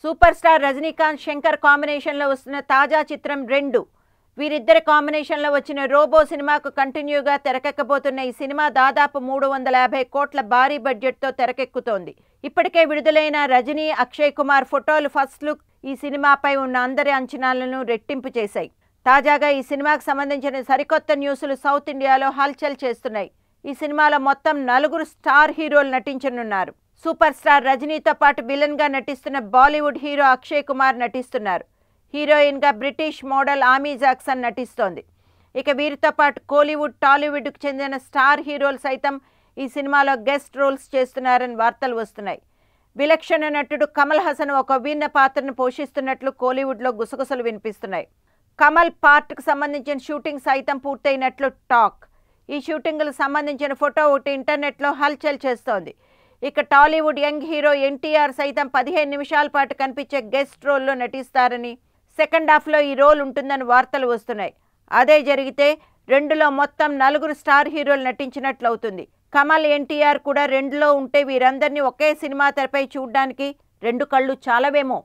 Super star Rajinikanth Shankar కాంబినేషన్లో వస్తున్న తాజా చిత్రం 2. వీరిద్దరి కాంబినేషన్లో వచ్చిన రోబో సినిమాకు కంటిన్యూగా తెరకెక్కబోతున్న ఈ సినిమా దాదాపు 350 కోట్ల భారీ బడ్జెట్తో తెరకెక్కుతోంది. ఇప్పటికే విడుదలైన రజనీ, అక్షయ్ కుమార్ ఫోటోలు ఫస్ట్ లుక్ ఈ సినిమాపై ఉన్న అందరి అంచనాలను రెట్టింపు చేశాయి. తాజాగా ఈ సినిమాకు సంబంధించిన సరికొత్త న్యూస్లు సౌత్ ఇండియాలో హల్చల్ చేస్తున్నాయి. ఈ సినిమాలో మొత్తం 4 స్టార్ హీరోలు నటించనున్నారు. సూపర్ స్టార్ రజనీతో పాటు విలన్గా నటిస్తున్న బాలీవుడ్ హీరో అక్షయ్ కుమార్ నటిస్తున్నారు. హీరోయిన్గా బ్రిటిష్ మోడల్ ఆమీ జాక్సన్ నటిస్తోంది. ఇక వీరితో పాటు కోలీవుడ్, టాలీవుడ్కు చెందిన స్టార్ హీరోలు సైతం ఈ సినిమాలో గెస్ట్ రోల్స్ చేస్తున్నారని వార్తలు వస్తున్నాయి. విలక్షణ నటుడు కమల్ హాసన్ ఒక విభిన్న పాత్రను పోషిస్తున్నట్లు కోలీవుడ్లో గుసగుసలు వినిపిస్తున్నాయి. కమల్ పార్ట్కు సంబంధించిన షూటింగ్ సైతం పూర్తయినట్లు టాక్. ఈ షూటింగ్లకు సంబంధించిన ఫోటో ఒకటి ఇంటర్నెట్లో హల్చల్ చేస్తోంది. ఇక టాలీవుడ్ యంగ్ హీరో ఎన్టీఆర్ సైతం 15 నిమిషాల పాటు కనిపించే గెస్ట్ రోల్లో నటిస్తారని, సెకండ్ హాఫ్లో ఈ రోల్ ఉంటుందని వార్తలు వస్తున్నాయి. అదే జరిగితే 2లో మొత్తం 4 స్టార్ హీరోలు నటించినట్లు అవుతుంది. కమల్, ఎన్టీఆర్ కూడా 2లో ఉంటే వీరందరినీ ఒకే సినిమా తెరపై చూడడానికి 2 కళ్ళు చాలవేమో.